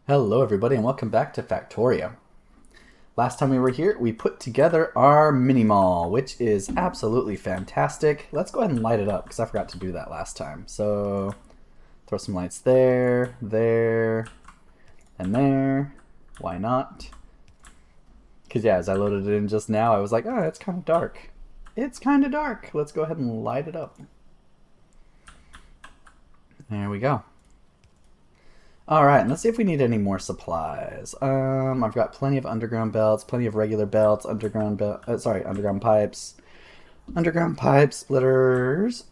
Hello everybody and welcome back to Factorio. Last time we were here, we put together our mini mall, which is absolutely fantastic. Let's go ahead and light it up because I forgot to do that last time. So throw some lights there, there, and there. Why not? Because yeah, as I loaded it in just now, I was like, oh, it's kind of dark. It's kind of dark. Let's go ahead and light it up. There we go. Alright, and let's see if we need any more supplies. I've got plenty of underground belts, plenty of regular belts, underground pipes, splitters,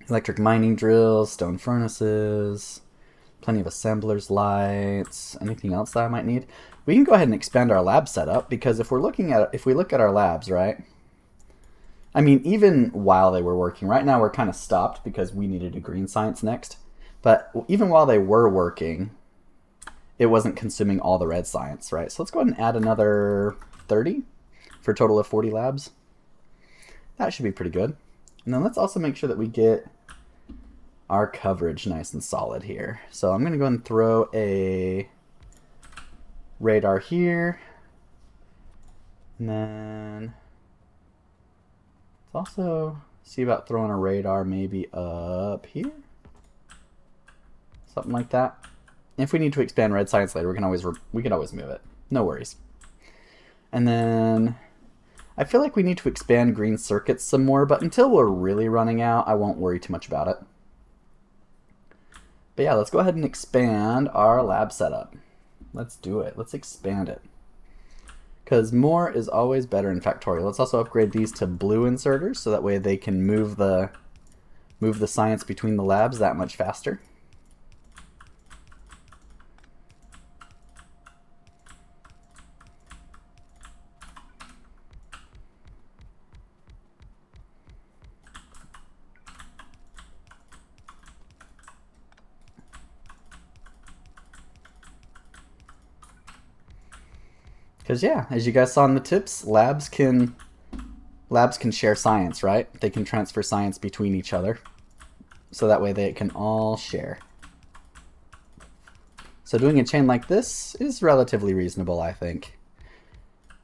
electric mining drills, stone furnaces, plenty of assemblers lights, anything else that I might need. We can go ahead and expand our lab setup because if we look at our labs, right? I mean, even while they were working, right now we're kind of stopped because we needed a green science next. But even while they were working, it wasn't consuming all the red science, right? So let's go ahead and add another 30 for a total of 40 labs. That should be pretty good. And then let's also make sure that we get our coverage nice and solid here. So I'm going to go and throw a radar here. And then let's also see about throwing a radar maybe up here. Something like that. If we need to expand red science later, we can always move it. No worries. And then I feel like we need to expand green circuits some more, but until we're really running out, I won't worry too much about it. But yeah, let's go ahead and expand our lab setup. Let's do it. Let's expand it. Because more is always better in Factorio. Let's also upgrade these to blue inserters so that way they can move the science between the labs that much faster. Because yeah, as you guys saw in the tips, labs can share science, right? They can transfer science between each other. So that way they can all share. So doing a chain like this is relatively reasonable, I think.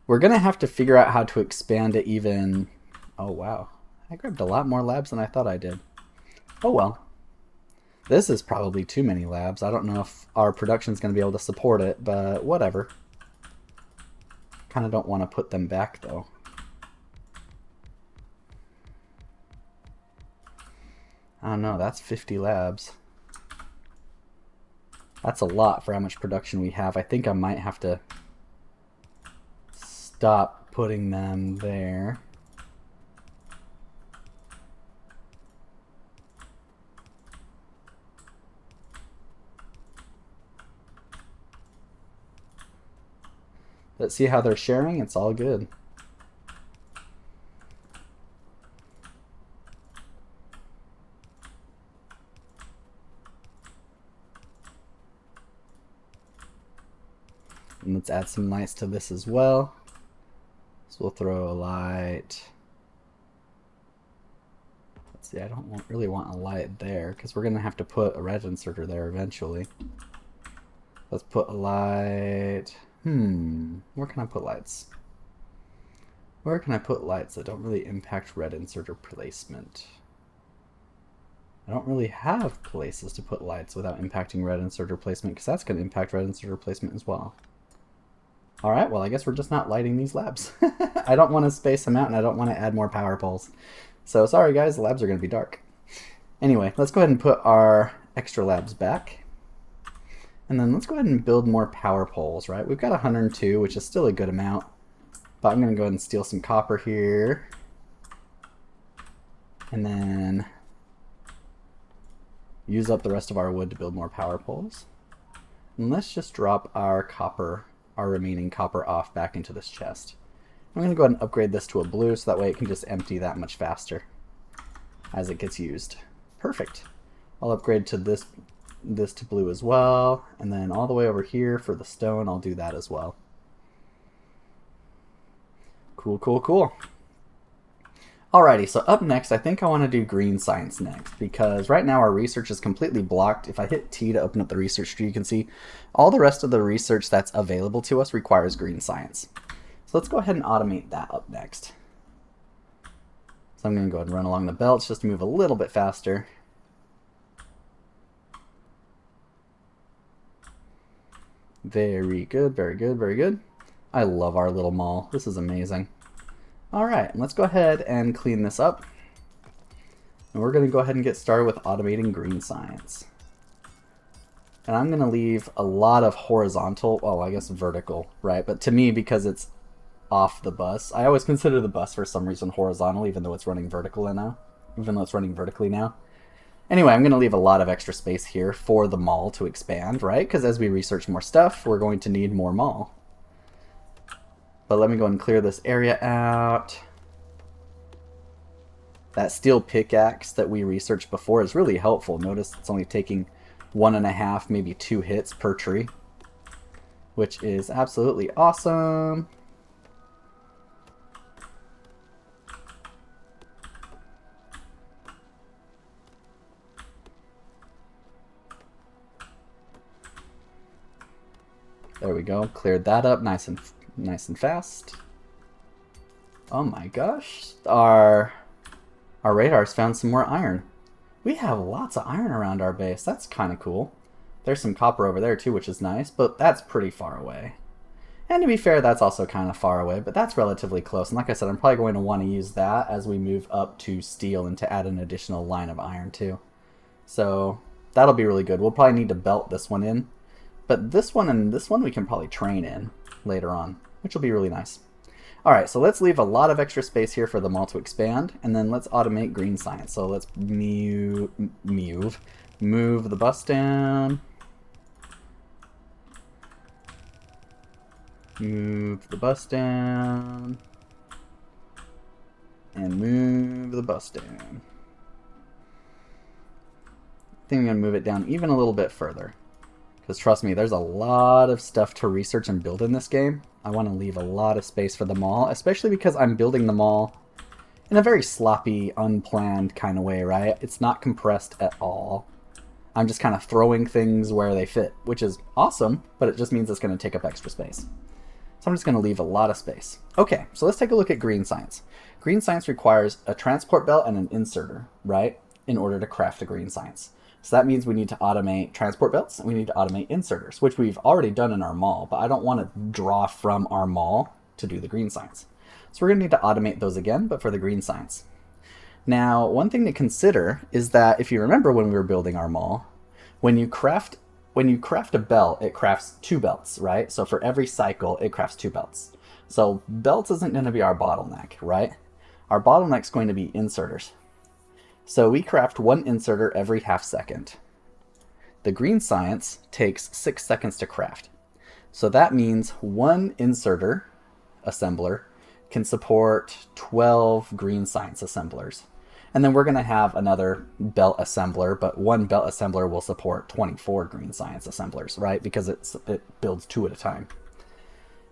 We're going to have to figure out how to expand it even... Oh wow, I grabbed a lot more labs than I thought I did. Oh well. This is probably too many labs. I don't know if our production's going to be able to support it, but whatever. Kind of don't want to put them back though. I don't know, that's 50 labs. That's a lot for how much production we have. I think I might have to stop putting them there. Let's see how they're sharing. It's all good. And let's add some lights to this as well. So we'll throw a light. Let's see, I don't really want a light there because we're going to have to put a red inserter there eventually. Let's put a light... where can I put lights? Where can I put lights that don't really impact red inserter placement? I don't really have places to put lights without impacting red inserter placement because that's going to impact red inserter placement as well. Alright, well I guess we're just not lighting these labs. I don't want to space them out and I don't want to add more power poles. So sorry guys, the labs are going to be dark. Anyway, let's go ahead and put our extra labs back. And then let's go ahead and build more power poles, right? We've got 102, which is still a good amount. But I'm going to go ahead and steal some copper here. And then use up the rest of our wood to build more power poles. And let's just drop our remaining copper off back into this chest. I'm going to go ahead and upgrade this to a blue so that way it can just empty that much faster as it gets used. Perfect. I'll upgrade to this to blue as well, and then all the way over here for the stone I'll do that as well. Cool. Alrighty, so up next, I think I want to do green science next, because right now our research is completely blocked. If I hit T to open up the research tree, you can see all the rest of the research that's available to us requires green science. So let's go ahead and automate that up next. So I'm going to go ahead and run along the belts just to move a little bit faster. Very good, very good, very good. I love our little mall. This is amazing. Alright, let's go ahead and clean this up. And we're going to go ahead and get started with automating green science. And I'm going to leave a lot of horizontal, well, I guess vertical, right? But to me, because it's off the bus, I always consider the bus for some reason horizontal, even though it's running vertical now. Even though it's running vertically now. Anyway, I'm going to leave a lot of extra space here for the mall to expand, right? Because as we research more stuff, we're going to need more mall. But let me go and clear this area out. That steel pickaxe that we researched before is really helpful. Notice it's only taking 1.5, maybe 2 hits per tree, which is absolutely awesome. There we go. Cleared that up nice and fast. Oh my gosh. Our radar's found some more iron. We have lots of iron around our base. That's kind of cool. There's some copper over there too, which is nice, but that's pretty far away. And to be fair, that's also kind of far away, but that's relatively close. And like I said, I'm probably going to want to use that as we move up to steel and to add an additional line of iron too. So that'll be really good. We'll probably need to belt this one in. But this one and this one we can probably train in later on, which will be really nice. Alright, so let's leave a lot of extra space here for the mall to expand, and then let's automate green science. So let's move the bus down. Move the bus down. And move the bus down. I think I'm going to move it down even a little bit further. Because trust me, there's a lot of stuff to research and build in this game. I want to leave a lot of space for the mall, especially because I'm building the mall in a very sloppy, unplanned kind of way, right? It's not compressed at all. I'm just kind of throwing things where they fit, which is awesome, but it just means it's going to take up extra space. So I'm just going to leave a lot of space. Okay, so let's take a look at green science. Green science requires a transport belt and an inserter, right, in order to craft a green science. So that means we need to automate transport belts and we need to automate inserters, which we've already done in our mall, but I don't want to draw from our mall to do the green science. So we're going to need to automate those again, but for the green science. Now, one thing to consider is that if you remember when we were building our mall, when you craft a belt, it crafts 2 belts, right? So for every cycle, it crafts 2 belts. So belts isn't going to be our bottleneck, right? Our bottleneck's going to be inserters. So we craft 1 inserter every half second. The green science takes 6 seconds to craft. So that means 1 inserter assembler can support 12 green science assemblers. And then we're going to have another belt assembler, but 1 belt assembler will support 24 green science assemblers, right? Because it builds 2 at a time.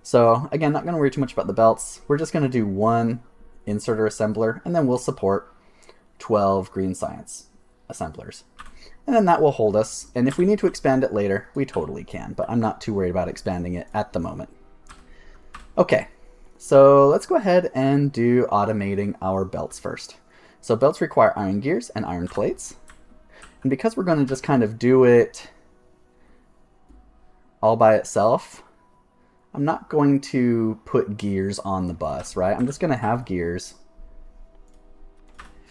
So again, not going to worry too much about the belts. We're just going to do 1 inserter assembler, and then we'll support 12 green science assemblers. And then that will hold us. And if we need to expand it later, we totally can. But I'm not too worried about expanding it at the moment. Okay, so let's go ahead and do automating our belts first. So belts require iron gears and iron plates. And because we're going to just kind of do it all by itself, I'm not going to put gears on the bus, right? I'm just going to have gears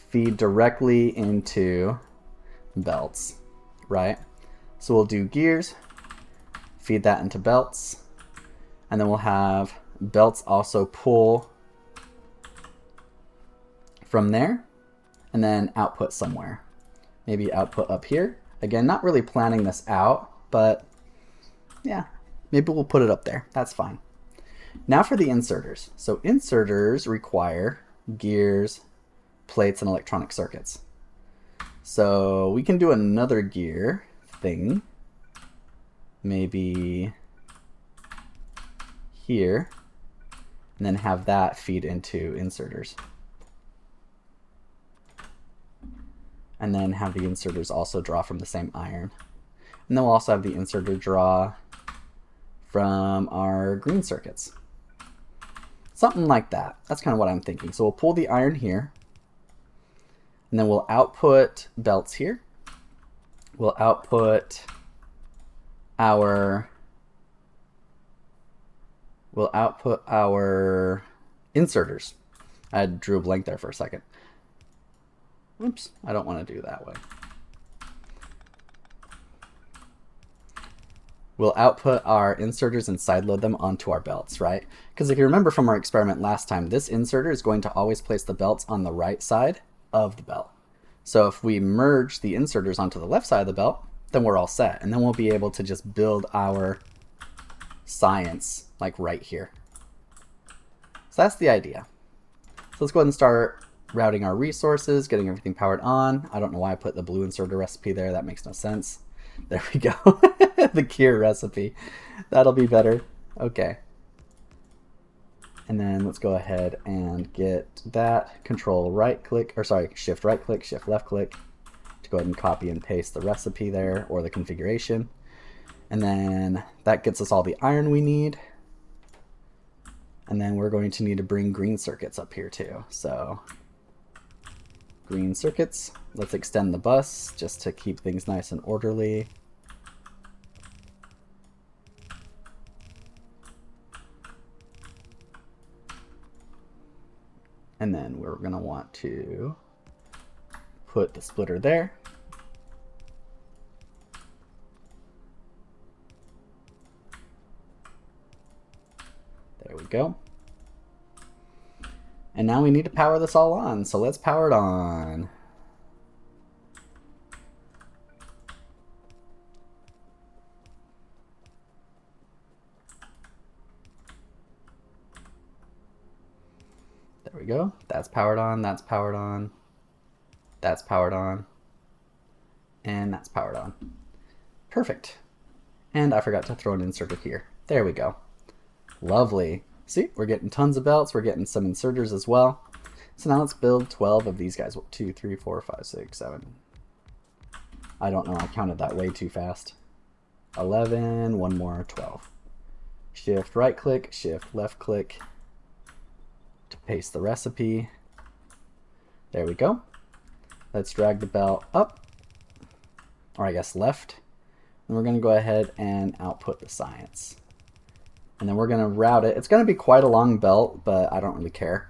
feed directly into belts, right? So we'll do gears, feed that into belts, and then we'll have belts also pull from there and then output somewhere. Maybe output up here. Again, not really planning this out, but yeah, maybe we'll put it up there. That's fine. Now for the inserters. So inserters require gears, plates, and electronic circuits. So we can do another gear thing, maybe here, and then have that feed into inserters. and then have the inserters also draw from the same iron. And then we'll also have the inserter draw from our green circuits. Something like that. That's kind of what I'm thinking. So we'll pull the iron here, and then we'll output belts here. We'll output our inserters. I drew a blank there for a second. Oops, I don't want to do that way. We'll output our inserters and sideload them onto our belts, right? Because if you remember from our experiment last time, this inserter is going to always place the belts on the right side of the belt. So if we merge the inserters onto the left side of the belt, then we're all set. And then we'll be able to just build our science like right here. So that's the idea. So let's go ahead and start routing our resources, getting everything powered on. I don't know why I put the blue inserter recipe there. That makes no sense. There we go. The cure recipe. That'll be better. Okay. And then let's go ahead and get that. Control right click, or sorry, shift right click, shift left click to go ahead and copy and paste the recipe there, or the configuration. And then that gets us all the iron we need. And then we're going to need to bring green circuits up here too. So green circuits. Let's extend the bus just to keep things nice and orderly. And then we're going to want to put the splitter there. There we go. And now we need to power this all on, so let's power it on. There we go. That's powered on, that's powered on, that's powered on, and that's powered on. Perfect. And I forgot to throw an inserter here. There we go. Lovely. See, we're getting tons of belts. We're getting some inserters as well. So now let's build 12 of these guys. 2, 3, 4, 5, 6, 7. I don't know. I counted that way too fast. 11. One more. 12. Shift right click. Shift left click to paste the recipe. There we go. Let's drag the belt up. Or I guess left. And we're going to go ahead and output the science. And then we're going to route it. It's going to be quite a long belt, but I don't really care.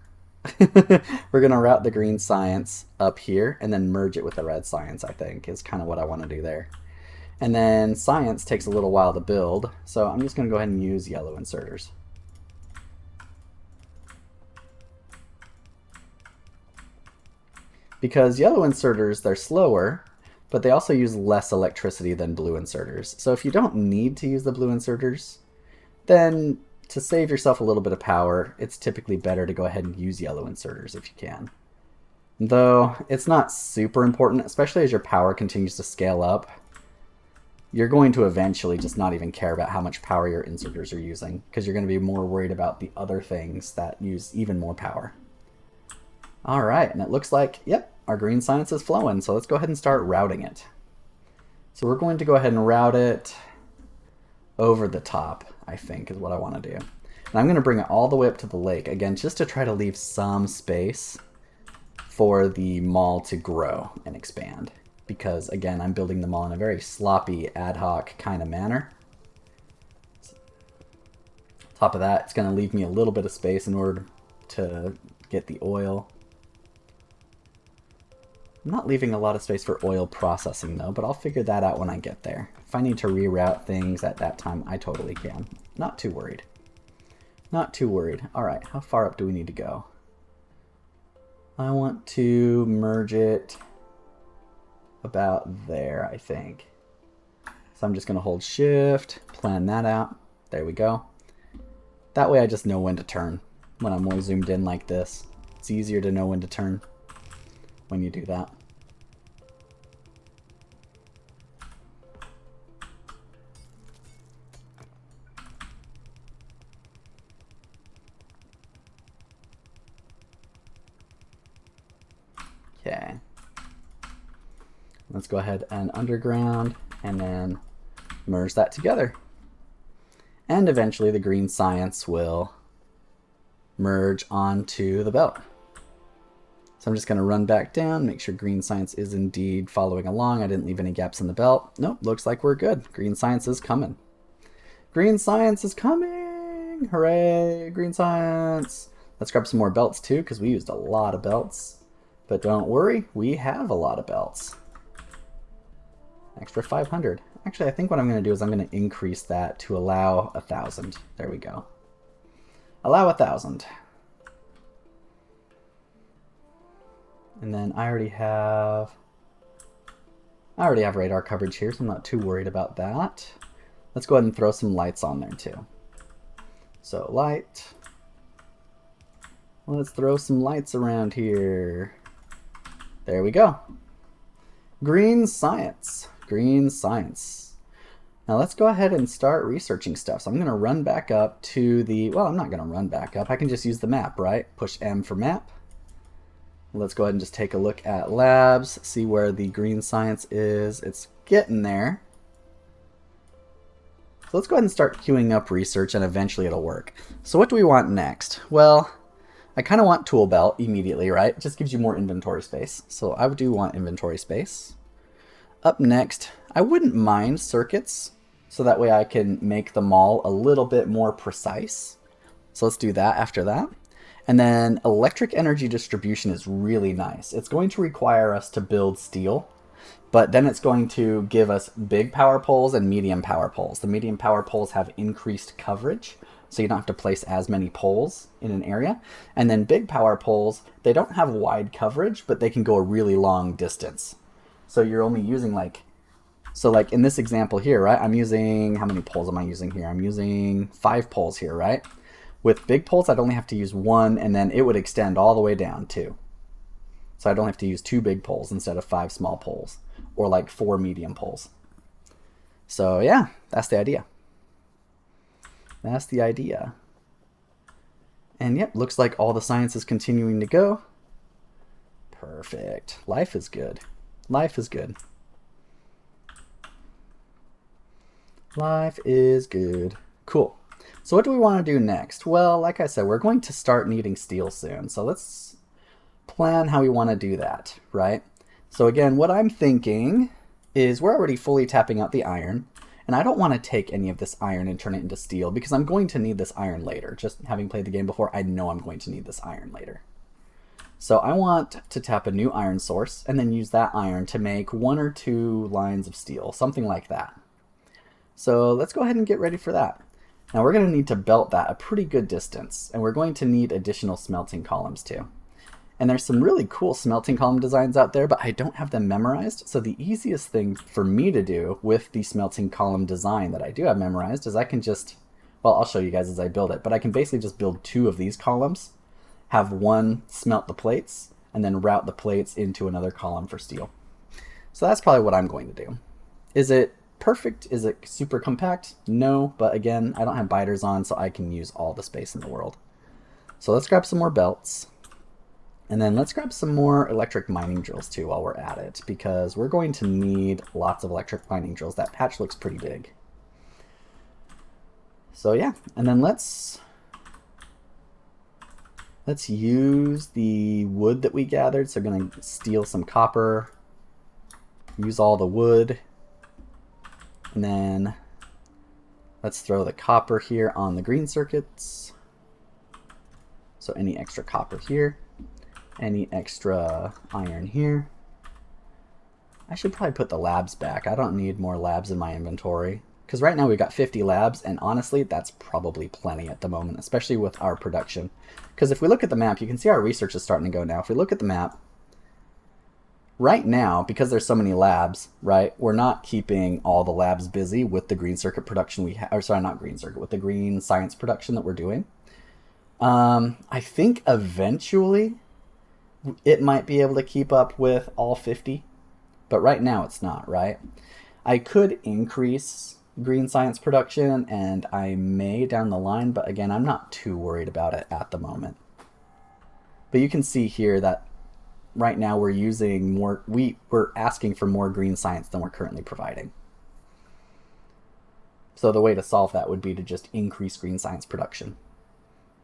We're going to route the green science up here and then merge it with the red science, I think, is kind of what I want to do there. And then science takes a little while to build, so I'm just going to go ahead and use yellow inserters. Because yellow inserters, they're slower, but they also use less electricity than blue inserters. So if you don't need to use the blue inserters, then to save yourself a little bit of power, it's typically better to go ahead and use yellow inserters if you can. Though it's not super important, especially as your power continues to scale up. You're going to eventually just not even care about how much power your inserters are using, because you're going to be more worried about the other things that use even more power. All right, and it looks like, yep, our green science is flowing, so let's go ahead and start routing it. So we're going to go ahead and route it over the top, I think, is what I want to do. And I'm going to bring it all the way up to the lake, again, just to try to leave some space for the mall to grow and expand. Because, again, I'm building the mall in a very sloppy, ad hoc kind of manner. Top of that, it's going to leave me a little bit of space in order to get the oil. I'm not leaving a lot of space for oil processing though, but I'll figure that out when I get there. If I need to reroute things at that time, I totally can. Not too worried. Not too worried. All right, how far up do we need to go? I want to merge it about there, I think. So I'm just going to hold shift, plan that out. There we go. That way I just know when to turn when I'm always zoomed in like this. It's easier to know when to turn when you do that. Okay. Let's go ahead and underground and then merge that together. And eventually the green science will merge onto the belt. So I'm just going to run back down, make sure green science is indeed following along. I didn't leave any gaps in the belt. Nope, looks like we're good. Green science is coming. Green science is coming! Hooray, green science! Let's grab some more belts too, because we used a lot of belts. But don't worry, we have a lot of belts. Extra 500. Actually, I think what I'm going to do is I'm going to increase that to allow 1,000. There we go. Allow 1,000. And then I already have radar coverage here, so I'm not too worried about that. Let's go ahead and throw some lights on there too. So light. Let's throw some lights around here. There we go. Green science. Green science. Now let's go ahead and start researching stuff. So I'm going to run back up to the, well, I'm not going to run back up. I can just use the map, right? Push M for map. Let's go ahead and just take a look at labs, see where the green science is. It's getting there. So let's go ahead and start queuing up research and eventually it'll work. So what do we want next? Well, I kind of want tool belt immediately, right? It just gives you more inventory space. So I do want inventory space. Up next, I wouldn't mind circuits, so that way I can make them all a little bit more precise. So let's do that after that. And then electric energy distribution is really nice. It's going to require us to build steel, but then it's going to give us big power poles and medium power poles. The medium power poles have increased coverage, so you don't have to place as many poles in an area. And then big power poles, they don't have wide coverage, but they can go a really long distance. So you're only using like in this example here, right? I'm using, how many poles am I using here? I'm using 5 poles here, right? With big poles, I'd only have to use 1, and then it would extend all the way down too. So I'd only have to use 2 big poles instead of 5 small poles, or like 4 medium poles. So yeah, that's the idea. That's the idea. And yep, looks like all the science is continuing to go. Perfect. Life is good. Life is good. Life is good. Cool. So what do we want to do next? Well, like I said, we're going to start needing steel soon. So let's plan how we want to do that, right? So again, what I'm thinking is we're already fully tapping out the iron. And I don't want to take any of this iron and turn it into steel because I'm going to need this iron later. Just having played the game before, I know I'm going to need this iron later. So I want to tap a new iron source and then use that iron to make 1 or 2 lines of steel, something like that. So let's go ahead and get ready for that. Now we're going to need to belt that a pretty good distance, and we're going to need additional smelting columns too. And there's some really cool smelting column designs out there, but I don't have them memorized. So the easiest thing for me to do with the smelting column design that I do have memorized is I can just, well, I'll show you guys as I build it, but I can basically just build 2 of these columns, have one smelt the plates, and then route the plates into another column for steel. So that's probably what I'm going to do. Is it perfect? Is it super compact? No, but again, I don't have biters on, so I can use all the space in the world. So let's grab some more belts. And then let's grab some more electric mining drills too while we're at it, because we're going to need lots of electric mining drills. That patch looks pretty big. So yeah, and then let's use the wood that we gathered. So I'm going to steal some copper, use all the wood, and then let's throw the copper here on the green circuits. So any extra copper here. Any extra iron here. I should probably put the labs back. I don't need more labs in my inventory. Because right now we've got 50 labs, and honestly, that's probably plenty at the moment, especially with our production. Because if we look at the map, you can see our research is starting to go now. If we look at the map, right now, because there's so many labs, right, we're not keeping all the labs busy with the green circuit production we have, or sorry, not green circuit, with the green science production that we're doing. I think eventually it might be able to keep up with all 50, but right now it's not, right? I could increase green science production, and I may down the line, but again, I'm not too worried about it at the moment. But you can see here that right now we're using more, we're asking for more green science than we're currently providing. So the way to solve that would be to just increase green science production,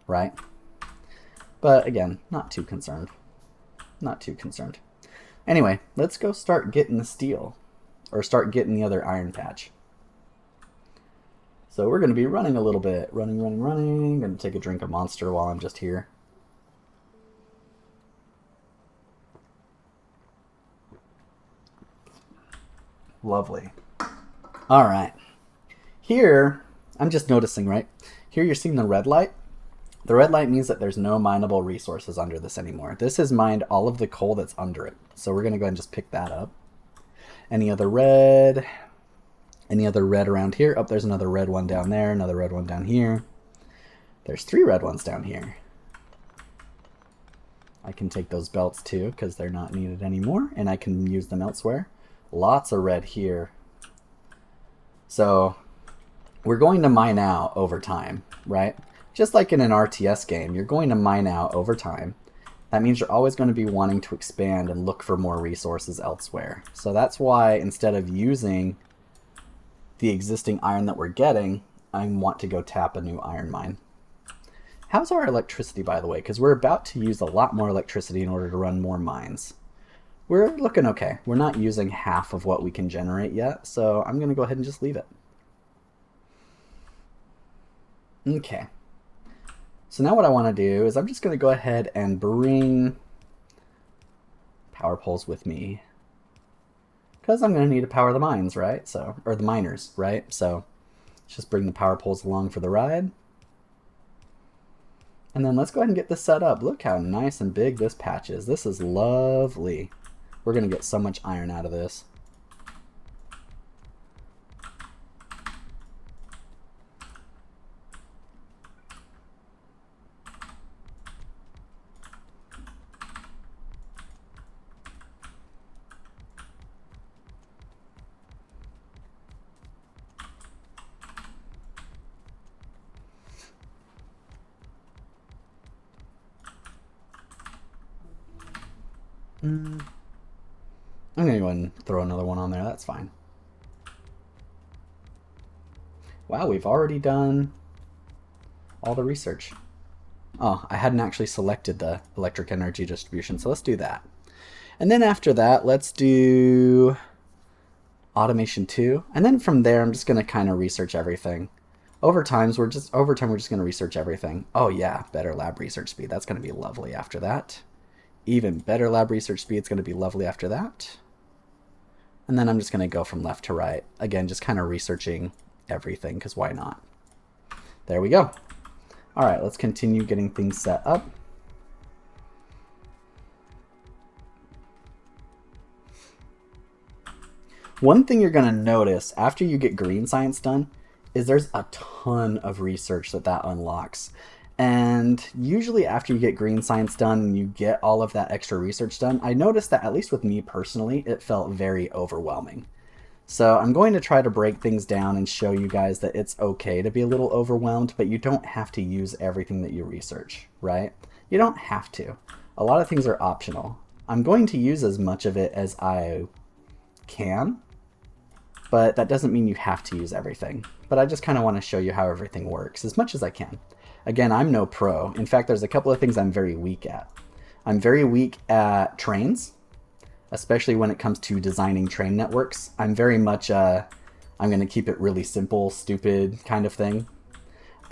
right? But again, not too concerned. Not too concerned. Anyway, let's go start getting the steel, or start getting the other iron patch. So we're going to be running a little bit. Running. Going to take a drink of Monster while I'm just here. Lovely. All right. Here, I'm just noticing, right? Here you're seeing the red light. The red light means that there's no mineable resources under this anymore. This has mined all of the coal that's under it. So we're going to go ahead and just pick that up. Any other red? Any other red around here? Oh, there's another red one down there. Another red one down here. There's 3 red ones down here. I can take those belts too because they're not needed anymore. And I can use them elsewhere. Lots of red here. So we're going to mine out over time, right? Just like in an RTS game, you're going to mine out over time. That means you're always going to be wanting to expand and look for more resources elsewhere. So that's why instead of using the existing iron that we're getting, I want to go tap a new iron mine. How's our electricity, by the way? Because we're about to use a lot more electricity in order to run more mines. We're looking okay. We're not using half of what we can generate yet, so I'm going to go ahead and just leave it. Okay. So now what I want to do is I'm just going to go ahead and bring power poles with me. Because I'm going to need to power the mines, right? So, or the miners, right? So let's just bring the power poles along for the ride. And then let's go ahead and get this set up. Look how nice and big this patch is. This is lovely. We're going to get so much iron out of this. I'm going to go ahead and throw another one on there. That's fine. Wow, we've already done all the research. Oh, I hadn't actually selected the electric energy distribution, so let's do that. And then after that, let's do automation 2. And then from there, I'm just going to kind of research everything. Over time, we're just going to research everything. Oh yeah, better lab research speed. That's going to be lovely after that. Even better lab research speed. It's going to be lovely after that. And then I'm just going to go from left to right. Again, just kind of researching everything, because why not? There we go. All right, let's continue getting things set up. One thing you're going to notice after you get green science done is there's a ton of research that unlocks. And usually after you get green science done and you get all of that extra research done, I noticed that, at least with me personally, it felt very overwhelming. So I'm going to try to break things down and show you guys that it's okay to be a little overwhelmed, but you don't have to use everything that you research, right? You don't have to. A lot of things are optional. I'm going to use as much of it as I can, but that doesn't mean you have to use everything. But I just kind of want to show you how everything works as much as I can. Again, I'm no pro. In fact, there's a couple of things I'm very weak at. I'm very weak at trains, especially when it comes to designing train networks. I'm very much, I'm going to keep it really simple, stupid kind of thing.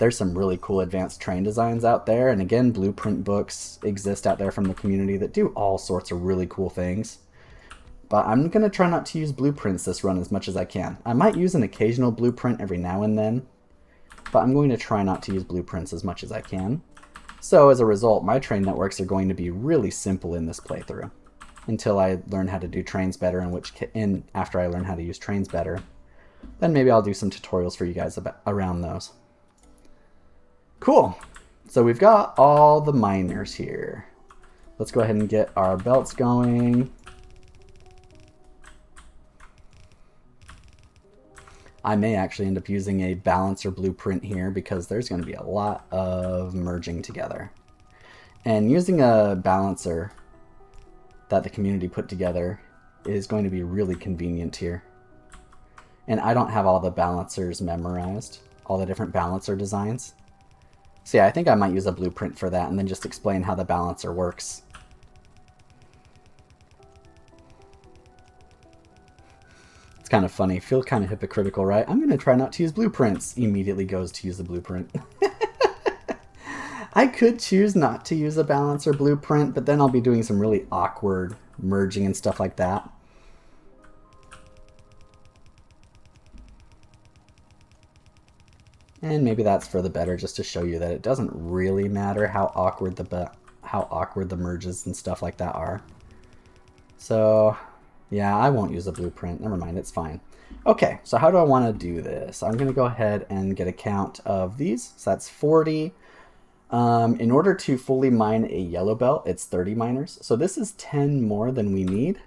There's some really cool advanced train designs out there. And again, blueprint books exist out there from the community that do all sorts of really cool things. But I'm going to try not to use blueprints this run as much as I can. I might use an occasional blueprint every now and then, but I'm going to try not to use blueprints as much as I can. So as a result, my train networks are going to be really simple in this playthrough until I learn how to do trains better, and after I learn how to use trains better, then maybe I'll do some tutorials for you guys around those. Cool. So we've got all the miners here. Let's go ahead and get our belts going. I may actually end up using a balancer blueprint here because there's going to be a lot of merging together. And using a balancer that the community put together is going to be really convenient here. And I don't have all the balancers memorized, all the different balancer designs. So yeah, I think I might use a blueprint for that and then just explain how the balancer works. It's kind of funny, feel kind of hypocritical, right? I'm going to try not to use blueprints. Immediately goes to use the blueprint. I could choose not to use a balancer blueprint, but then I'll be doing some really awkward merging and stuff like that. And maybe that's for the better, just to show you that it doesn't really matter how awkward the merges and stuff like that are. So yeah, I won't use a blueprint. Never mind, it's fine. Okay, so how do I want to do this? I'm going to go ahead and get a count of these. So that's 40. In order to fully mine a yellow belt, it's 30 miners. So this is 10 more than we need.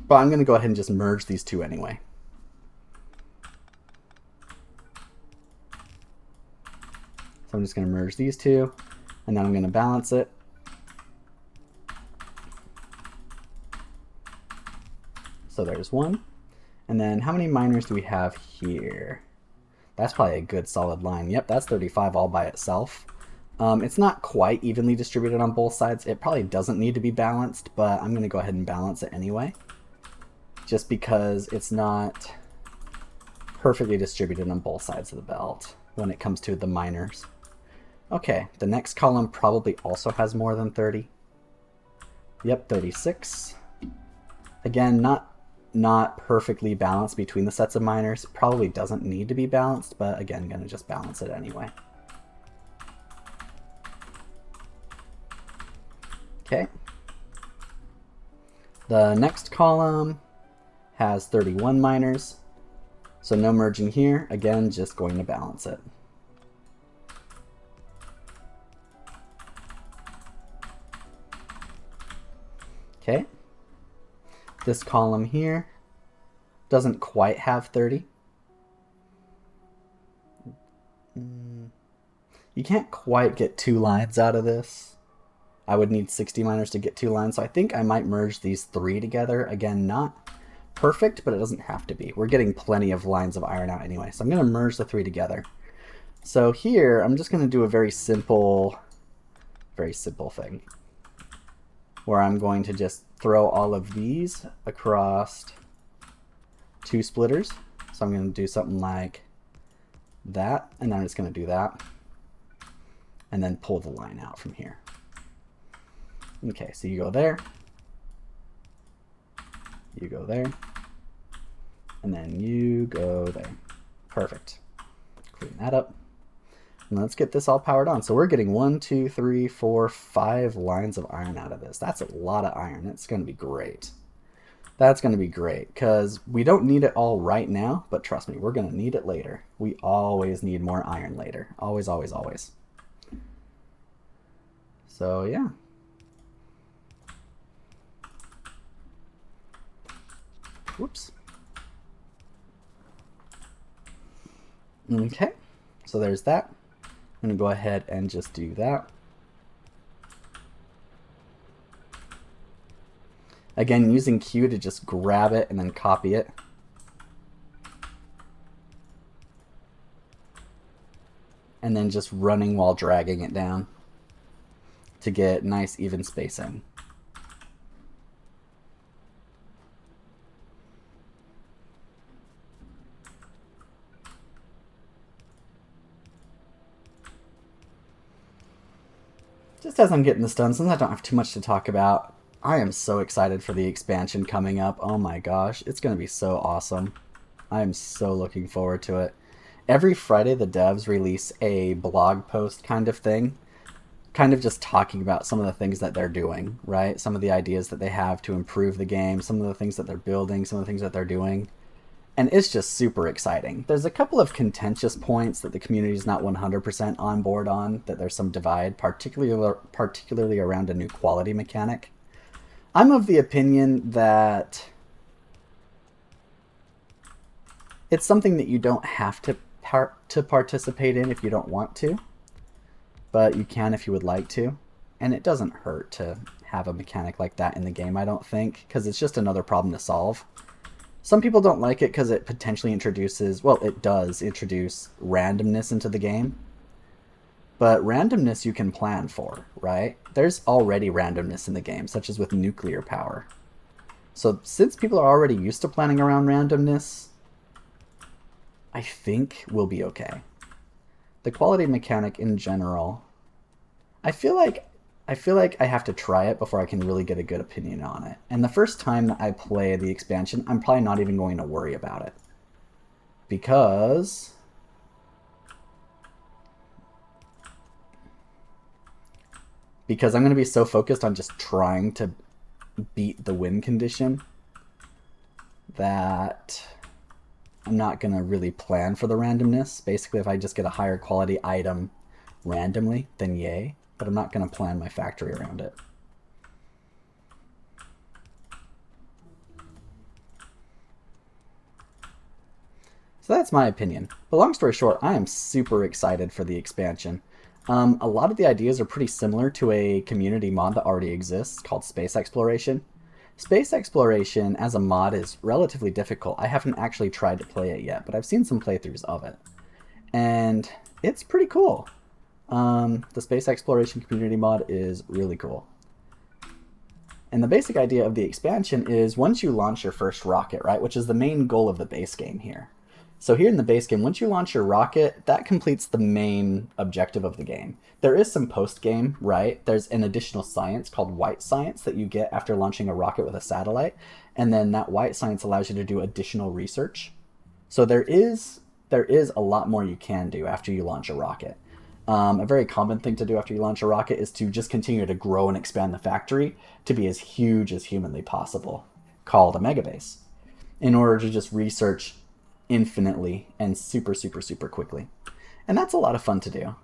But I'm going to go ahead and just merge these two anyway. So I'm just going to merge these two, and then I'm going to balance it. So there's one. And then how many miners do we have here? That's probably a good solid line. Yep, that's 35 all by itself. It's not quite evenly distributed on both sides. It probably doesn't need to be balanced, but I'm going to go ahead and balance it anyway. Just because it's not perfectly distributed on both sides of the belt when it comes to the miners. Okay, the next column probably also has more than 30. Yep, 36. Again, not perfectly balanced between the sets of miners. Probably doesn't need to be balanced, but again, I'm going to just balance it anyway. Okay. The next column has 31 miners, so no merging here. Again, just going to balance it. Okay. This column here doesn't quite have 30. You can't quite get 2 lines out of this. I would need 60 miners to get 2 lines, so I think I might merge these 3 together. Again, not perfect, but it doesn't have to be. We're getting plenty of lines of iron out anyway, so I'm going to merge the 3 together. So here, I'm just going to do a very simple thing, where I'm going to just throw all of these across 2 splitters. So I'm going to do something like that, and then I'm just going to do that, and then pull the line out from here. Okay, so you go there, you go there, and then you go there. Perfect. Clean that up. And let's get this all powered on. So we're getting 1, 2, 3, 4, 5 lines of iron out of this. That's a lot of iron. It's going to be great. That's going to be great because we don't need it all right now, but trust me, we're going to need it later. We always need more iron later. Always, always, always. So yeah. Whoops. Okay, so there's that. I'm going to go ahead and just do that. Again, using Q to just grab it and then copy it. And then just running while dragging it down to get nice even spacing. Just as I'm getting this done, since I don't have too much to talk about, I am so excited for the expansion coming up. Oh my gosh, it's going to be so awesome. I am so looking forward to it. Every Friday, the devs release a blog post kind of thing, kind of just talking about some of the things that they're doing, right? Some of the ideas that they have to improve the game, some of the things that they're building, some of the things that they're doing. And it's just super exciting. There's a couple of contentious points that the community is not 100% on board on, that there's some divide, particularly around a new quality mechanic. I'm of the opinion that it's something that you don't have to participate in if you don't want to, but you can if you would like to. And it doesn't hurt to have a mechanic like that in the game, I don't think, because it's just another problem to solve. Some people don't like it because it potentially introduces, well, it does introduce randomness into the game. But randomness you can plan for, right? There's already randomness in the game, such as with nuclear power. So since people are already used to planning around randomness, I think we'll be okay. The quality mechanic in general, I feel like I have to try it before I can really get a good opinion on it. And the first time that I play the expansion, I'm probably not even going to worry about it. Because I'm going to be so focused on just trying to beat the win condition that I'm not going to really plan for the randomness. Basically, if I just get a higher quality item randomly, then yay. But I'm not going to plan my factory around it. So that's my opinion. But long story short, I am super excited for the expansion. A lot of the ideas are pretty similar to a community mod that already exists called Space Exploration. Space Exploration as a mod is relatively difficult. I haven't actually tried to play it yet, but I've seen some playthroughs of it. And it's pretty cool. The Space Exploration community mod is really cool. And the basic idea of the expansion is once you launch your first rocket, right, which is the main goal of the base game here. So here in the base game, once you launch your rocket, that completes the main objective of the game. There is some post-game, right? There's an additional science called white science that you get after launching a rocket with a satellite. And then that white science allows you to do additional research. So there is a lot more you can do after you launch a rocket. A very common thing to do after you launch a rocket is to just continue to grow and expand the factory to be as huge as humanly possible, called a megabase, in order to just research infinitely and super, super, super quickly. And that's a lot of fun to do.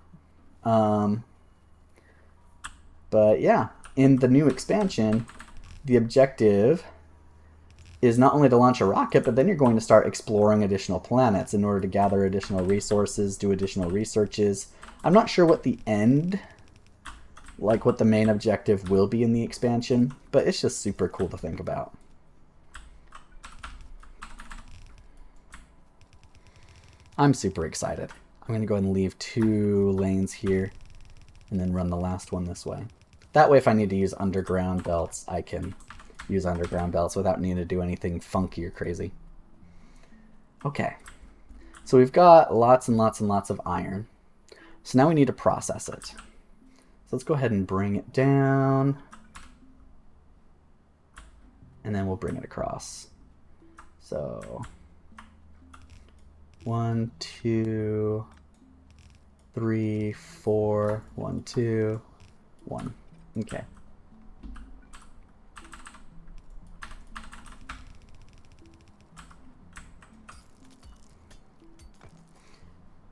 But yeah, in the new expansion, the objective is not only to launch a rocket, but then you're going to start exploring additional planets in order to gather additional resources, do additional researches. I'm not sure what the end, like what the main objective will be in the expansion, but it's just super cool to think about. I'm super excited. I'm going to go ahead and leave 2 lanes here and then run the last one this way. That way if I need to use underground belts, I can use underground belts without needing to do anything funky or crazy. Okay, so we've got lots and lots and lots of iron. So now we need to process it. So let's go ahead and bring it down. And then we'll bring it across. So 1, 2, 3, 4, 1, 2, 1. Okay.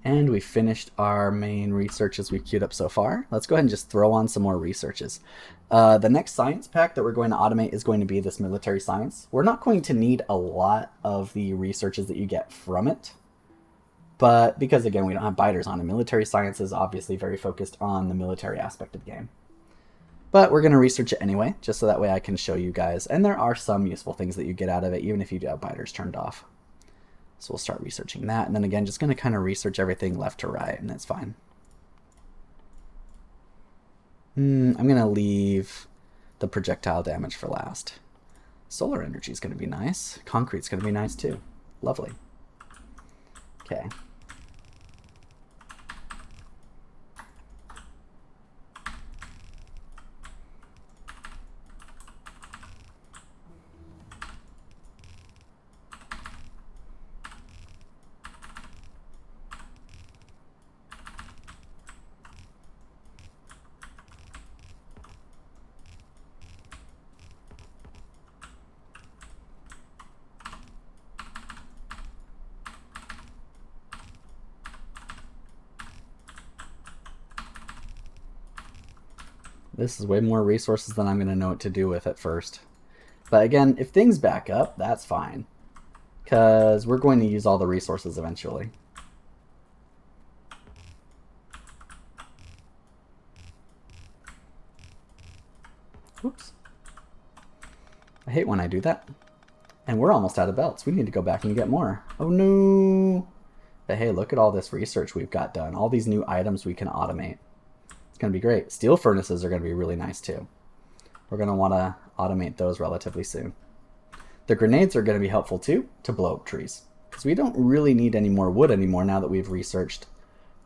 And we finished our main researches we've queued up so far. Let's go ahead and just throw on some more researches. The next science pack that we're going to automate is going to be this military science. We're not going to need a lot of the researches that you get from it. But because, again, we don't have biters on it, military science is obviously very focused on the military aspect of the game. But we're going to research it anyway, just so that way I can show you guys. And there are some useful things that you get out of it, even if you do have biters turned off. So we'll start researching that. And then again, just going to kind of research everything left to right, and that's fine. I'm going to leave the projectile damage for last. Solar energy is going to be nice. Concrete's going to be nice too. Lovely. Okay. This is way more resources than I'm going to know what to do with at first. But again, if things back up, that's fine. Because we're going to use all the resources eventually. Whoops. I hate when I do that. And we're almost out of belts. We need to go back and get more. Oh no! But hey, look at all this research we've got done. All these new items we can automate. It's going to be great. Steel furnaces are going to be really nice too. We're going to want to automate those relatively soon. The grenades are going to be helpful too to blow up trees. Because we don't really need any more wood anymore now that we've researched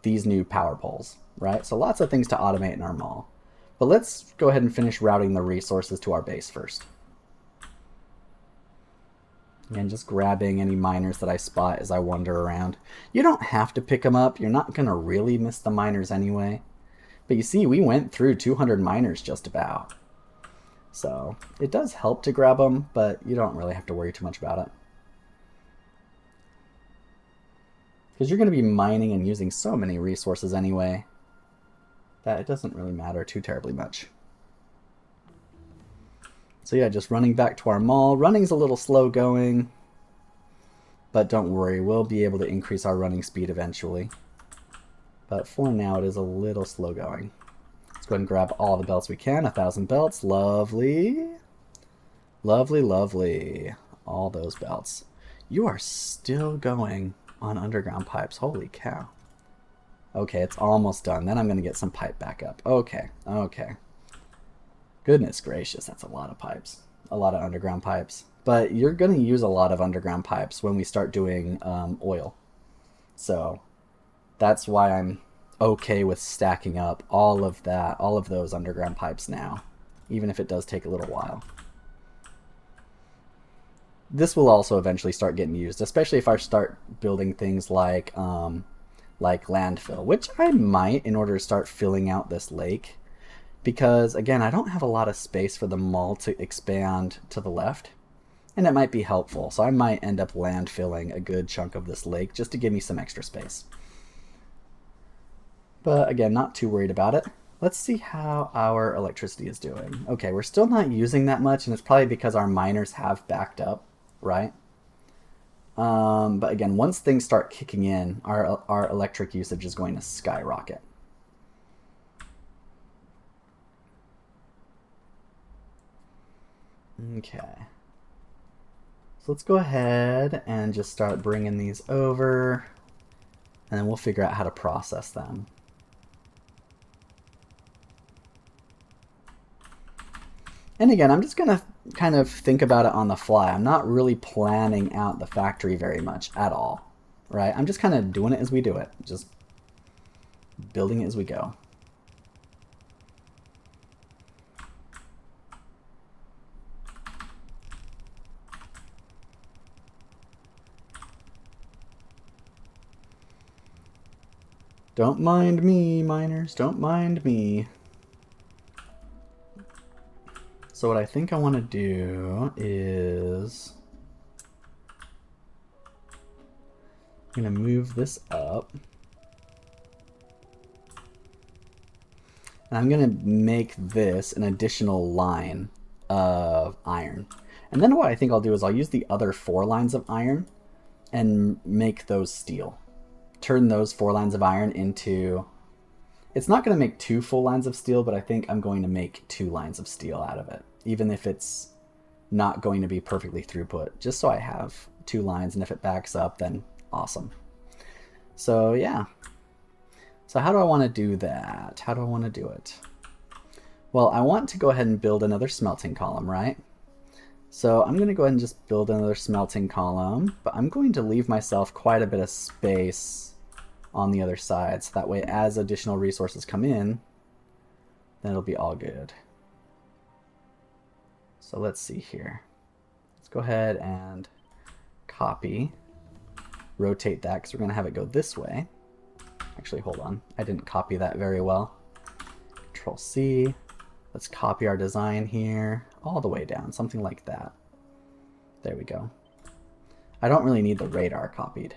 these new power poles, right? So lots of things to automate in our mall. But let's go ahead and finish routing the resources to our base first. And just grabbing any miners that I spot as I wander around. You don't have to pick them up. You're not going to really miss the miners anyway. But you see, we went through 200 miners just about. So it does help to grab them, but you don't really have to worry too much about it. Because you're going to be mining and using so many resources anyway that it doesn't really matter too terribly much. So yeah, just running back to our mall. Running's a little slow going, but don't worry, we'll be able to increase our running speed eventually. But for now, it is a little slow going. Let's go ahead and grab all the belts we can. 1,000 belts, lovely. Lovely, lovely. All those belts. You are still going on underground pipes, holy cow. Okay, it's almost done. Then I'm going to get some pipe back up. Okay, okay. Goodness gracious, that's a lot of pipes. A lot of underground pipes. But you're going to use a lot of underground pipes when we start doing oil. So that's why I'm okay with stacking up all of those underground pipes now. Even if it does take a little while. This will also eventually start getting used, especially if I start building things like landfill, which I might in order to start filling out this lake. Because, again, I don't have a lot of space for the mall to expand to the left. And it might be helpful. So I might end up landfilling a good chunk of this lake just to give me some extra space. But, again, not too worried about it. Let's see how our electricity is doing. Okay, we're still not using that much, and it's probably because our miners have backed up, right? But, again, once things start kicking in, our electric usage is going to skyrocket. Okay, so let's go ahead and just start bringing these over, and then we'll figure out how to process them. And again, I'm just going to kind of think about it on the fly. I'm not really planning out the factory very much at all, right? I'm just kind of doing it as we do it, just building it as we go. Don't mind me, miners. Don't mind me. So what I think I want to do is I'm going to move this up. And I'm going to make this an additional line of iron. And then what I think I'll do is I'll use the other 4 lines of iron and make those steel. Turn those 4 lines of iron into... It's not going to make 2 full lines of steel, but I think I'm going to make 2 lines of steel out of it. Even if it's not going to be perfectly throughput. Just so I have 2 lines, and if it backs up, then awesome. So yeah. So how do I want to do that? How do I want to do it? Well, I want to go ahead and build another smelting column, right? So I'm going to go ahead and just build another smelting column, but I'm going to leave myself quite a bit of space on the other side, so that way as additional resources come in, then it'll be all good. So let's see here. Let's go ahead and copy, rotate that because we're going to have it go this way. Actually, hold on. I didn't copy that very well. Control C. Let's copy our design here all the way down, something like that. There we go. I don't really need the radar copied.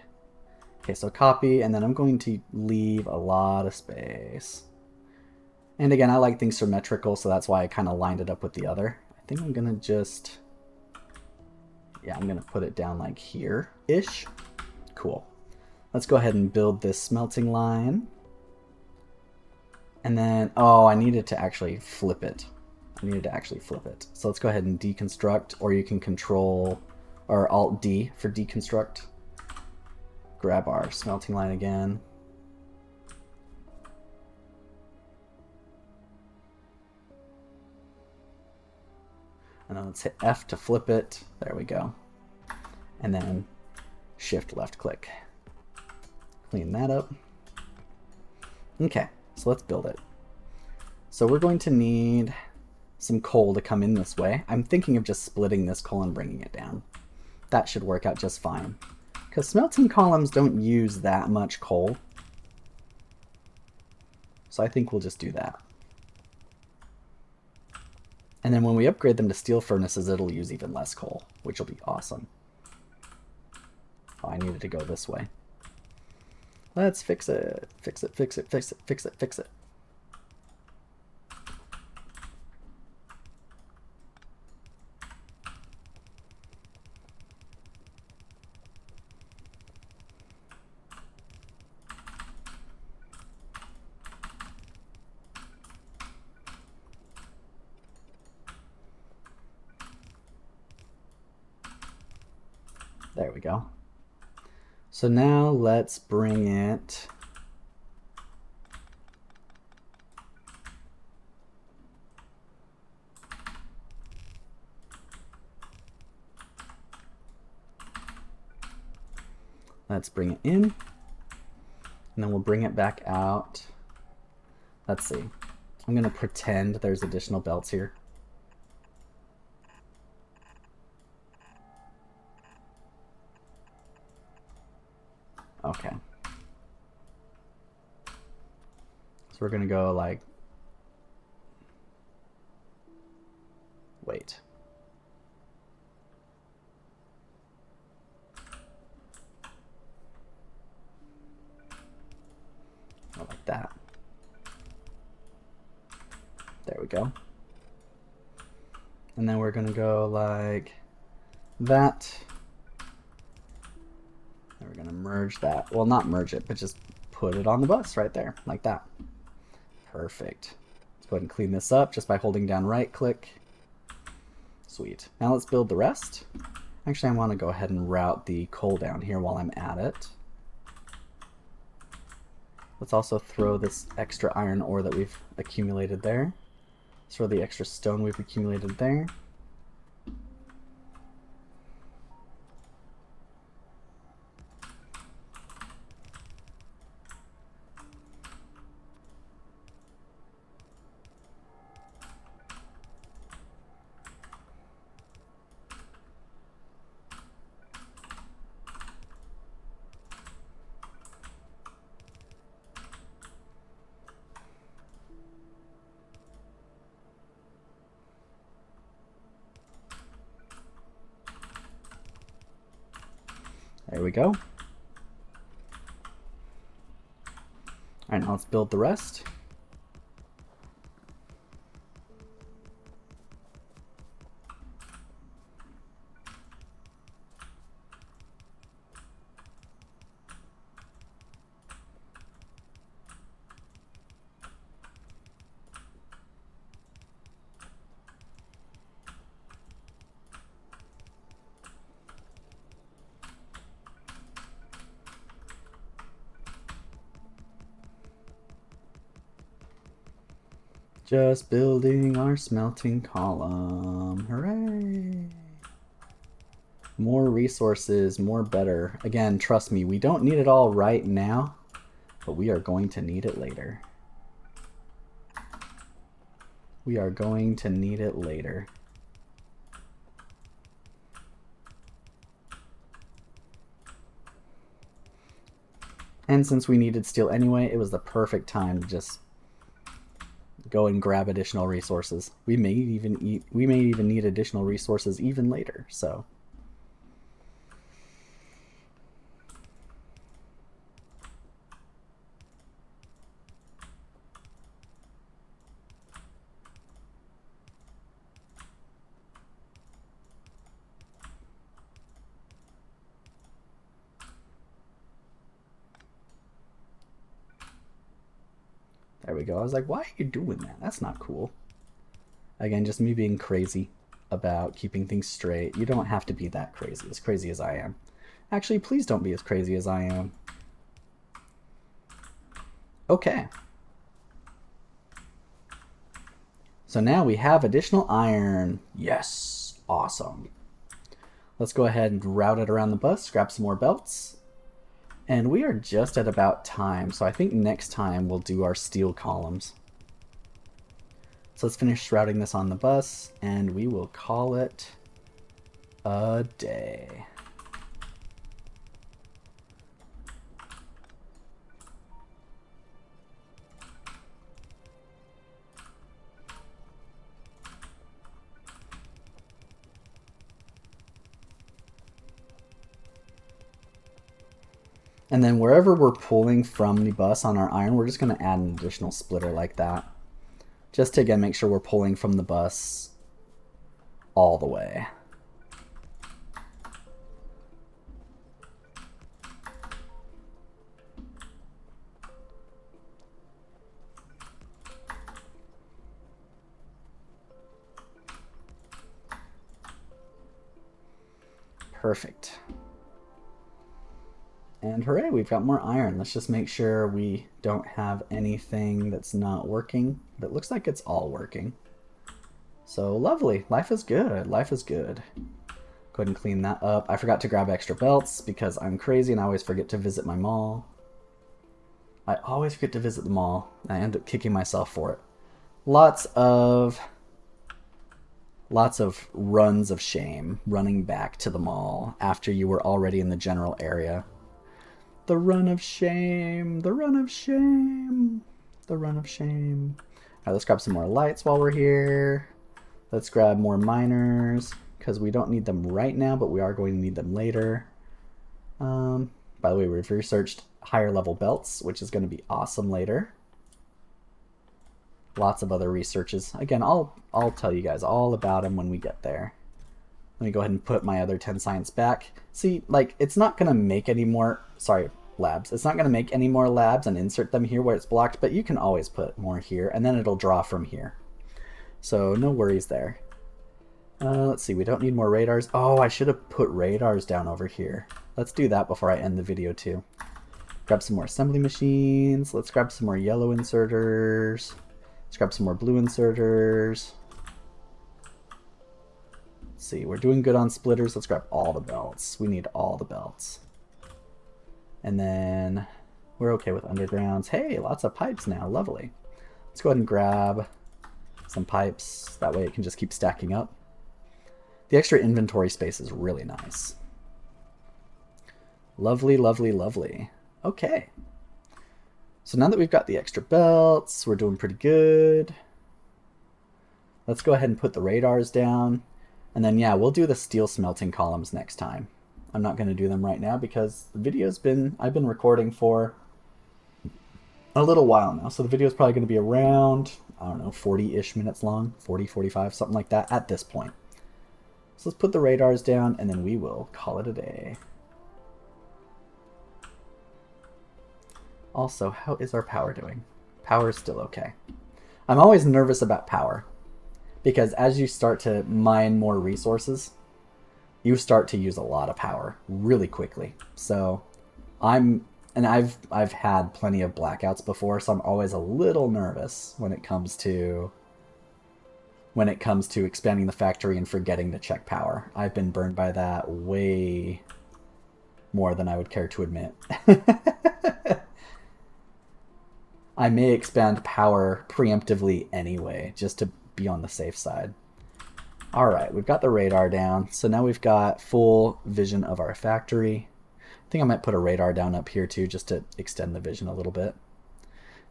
Okay, so copy, and then I'm going to leave a lot of space. And again, I like things symmetrical, so that's why I kind of lined it up with the other. I think I'm going to just... Yeah, I'm going to put it down like here-ish. Cool. Let's go ahead and build this smelting line. And then, oh, I needed to actually flip it. I needed to actually flip it. So let's go ahead and deconstruct, or you can Control or Alt D for deconstruct. Grab our smelting line again. And then let's hit F to flip it. There we go. And then Shift left click. Clean that up. Okay, so let's build it. So we're going to need some coal to come in this way. I'm thinking of just splitting this coal and bringing it down. That should work out just fine. Because smelting columns don't use that much coal. So I think we'll just do that. And then when we upgrade them to steel furnaces, it'll use even less coal, which will be awesome. Oh, I needed to go this way. Let's fix it. Fix it, fix it, fix it, fix it, fix it. There we go. So now let's bring it in, and then we'll bring it back out. Let's see. I'm going to pretend there's additional belts here. Okay. So we're going to go like, wait. Like that. There we go. And then we're going to go like that. And we're going to merge that. Well, not merge it, but just put it on the bus right there, like that. Perfect. Let's go ahead and clean this up just by holding down right click. Sweet. Now let's build the rest. Actually, I want to go ahead and route the coal down here while I'm at it. Let's also throw this extra iron ore that we've accumulated there. Let's throw the extra stone we've accumulated there. There we go. All right, now let's build the rest. Just building our smelting column. Hooray! More resources, more better. Again, trust me, we don't need it all right now, but we are going to need it later. We are going to need it later. And since we needed steel anyway, it was the perfect time to just go and grab additional resources. We may even need additional resources even later, so. There we go. I was like, why are you doing that? That's not cool. Again, just me being crazy about keeping things straight. You don't have to be that crazy as I am. Actually, please don't be as crazy as I am. Okay. So now we have additional iron. Yes, awesome. Let's go ahead and route it around the bus, grab some more belts. And we are just at about time, so I think next time we'll do our steel columns. So let's finish routing this on the bus, and we will call it a day. And then wherever we're pulling from the bus on our iron, we're just going to add an additional splitter like that. Just to, again, make sure we're pulling from the bus all the way. Perfect. And hooray, we've got more iron. Let's just make sure we don't have anything that's not working. But it looks like it's all working. So lovely. Life is good. Life is good. Go ahead and clean that up. I forgot to grab extra belts because I'm crazy and I always forget to visit my mall. I always forget to visit the mall. I end up kicking myself for it. Lots of runs of shame running back to the mall after you were already in the general area. The run of shame, the run of shame, the run of shame. All right, let's grab some more lights while we're here. Let's grab more miners because we don't need them right now, but we are going to need them later. By the way, we've researched higher level belts, which is going to be awesome later. Lots of other researches. Again, I'll tell you guys all about them when we get there. Let me go ahead and put my other 10 science back. See, like, it's not going to make any more, labs. It's not going to make any more labs and insert them here where it's blocked, but you can always put more here, and then it'll draw from here. So no worries there. Let's see, we don't need more radars. Oh, I should have put radars down over here. Let's do that before I end the video too. Grab some more assembly machines. Let's grab some more yellow inserters. Let's grab some more blue inserters. Let's see, we're doing good on splitters. Let's grab all the belts. We need all the belts. And then we're okay with undergrounds. Hey, lots of pipes now. Lovely. Let's go ahead and grab some pipes. That way it can just keep stacking up. The extra inventory space is really nice. Lovely, lovely, lovely. Okay. So now that we've got the extra belts, we're doing pretty good. Let's go ahead and put the radars down. And then, yeah, we'll do the steel smelting columns next time. I'm not going to do them right now because the video's I've been recording for a little while now. So the video's probably going to be around, I don't know, 40-ish minutes long, 40, 45, something like that at this point. So let's put the radars down and then we will call it a day. Also, how is our power doing? Power is still okay. I'm always nervous about power because as you start to mine more resources, you start to use a lot of power really quickly. So I've had plenty of blackouts before, so I'm always a little nervous when it comes to expanding the factory and forgetting to check power. I've been burned by that way more than I would care to admit. I may expand power preemptively anyway, just to be on the safe side. All right, we've got the radar down. So now we've got full vision of our factory. I think I might put a radar down up here too, just to extend the vision a little bit.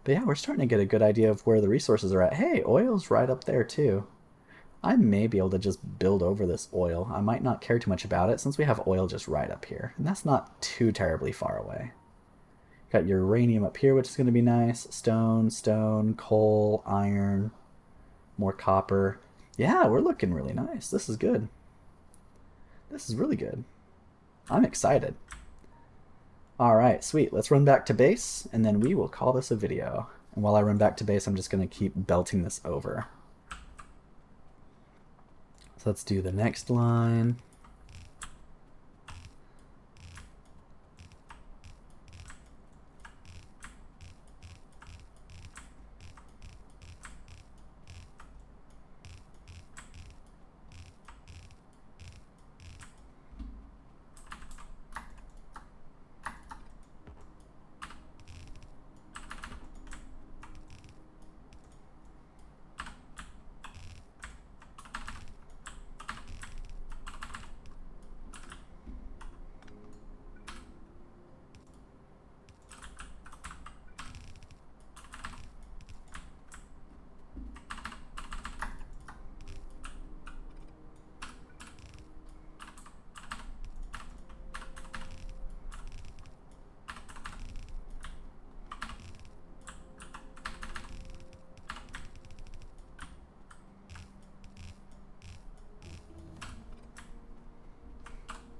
But yeah, we're starting to get a good idea of where the resources are at. Hey, oil's right up there too. I may be able to just build over this oil. I might not care too much about it since we have oil just right up here. And that's not too terribly far away. Got uranium up here, which is going to be nice. Stone, coal, iron, more copper. Yeah, we're looking really nice. This is good. This is really good. I'm excited. All right, sweet. Let's run back to base, and then we will call this a video. And while I run back to base, I'm just going to keep belting this over. So let's do the next line.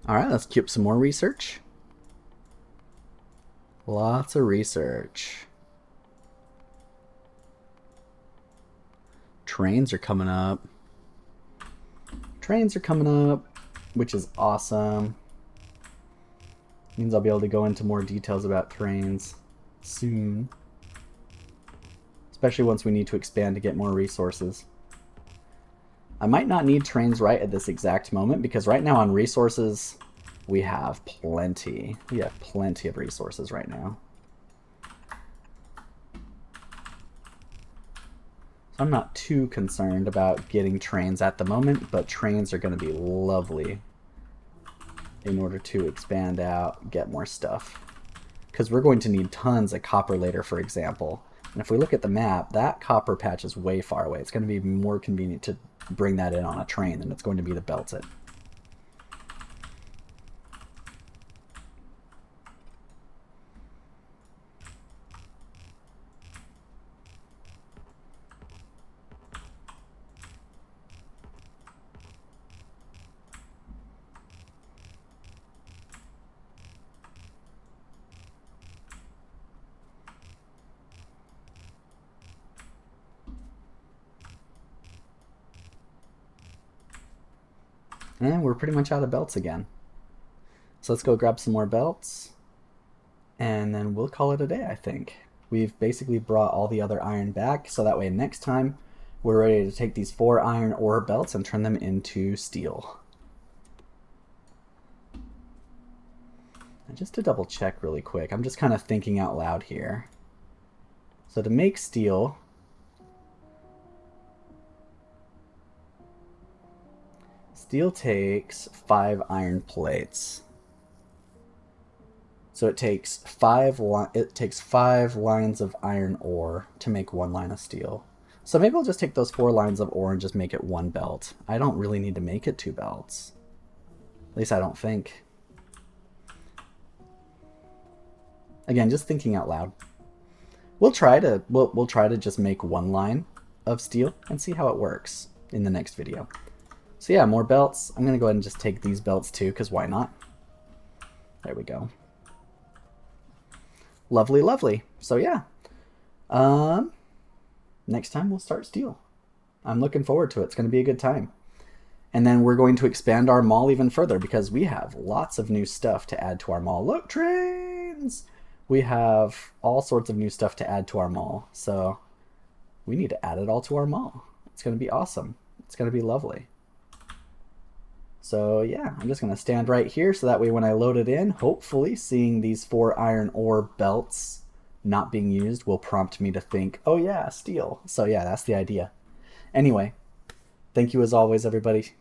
All right, let's keep some more research. Lots of research. Trains are coming up. Trains are coming up, which is awesome. Means I'll be able to go into more details about trains soon. Especially once we need to expand to get more resources. I might not need trains right at this exact moment because right now on resources, we have plenty. We have plenty of resources right now. So I'm not too concerned about getting trains at the moment, but trains are going to be lovely in order to expand out, get more stuff. Because we're going to need tons of copper later, for example. And if we look at the map, that copper patch is way far away. It's going to be more convenient to bring that in on a train than it's going to be to belt it. And we're pretty much out of belts again. So let's go grab some more belts. And then we'll call it a day, I think. We've basically brought all the other iron back, so that way next time we're ready to take these 4 iron ore belts and turn them into steel. And just to double check really quick, I'm just kind of thinking out loud here. So to make steel, steel takes 5 iron plates. So it takes 5 lines of iron ore to make 1 line of steel. So maybe I'll just take those 4 lines of ore and just make it 1 belt. I don't really need to make it 2 belts. At least I don't think. Again, just thinking out loud. We'll try to just make 1 line of steel and see how it works in the next video. So yeah, more belts. I'm gonna go ahead and just take these belts too, because why not? There we go. Lovely, lovely. So yeah, next time we'll start steel. I'm looking forward to it. It's going to be a good time. And then we're going to expand our mall even further because we have lots of new stuff to add to our mall. Look, trains! We have all sorts of new stuff to add to our mall. So we need to add it all to our mall. It's going to be awesome. It's going to be lovely. So yeah, I'm just going to stand right here so that way when I load it in, hopefully seeing these 4 iron ore belts not being used will prompt me to think, oh yeah, steel. So yeah, that's the idea. Anyway, thank you as always, everybody,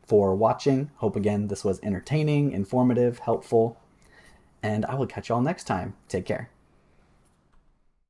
for watching. Hope again this was entertaining, informative, helpful, and I will catch you all next time. Take care.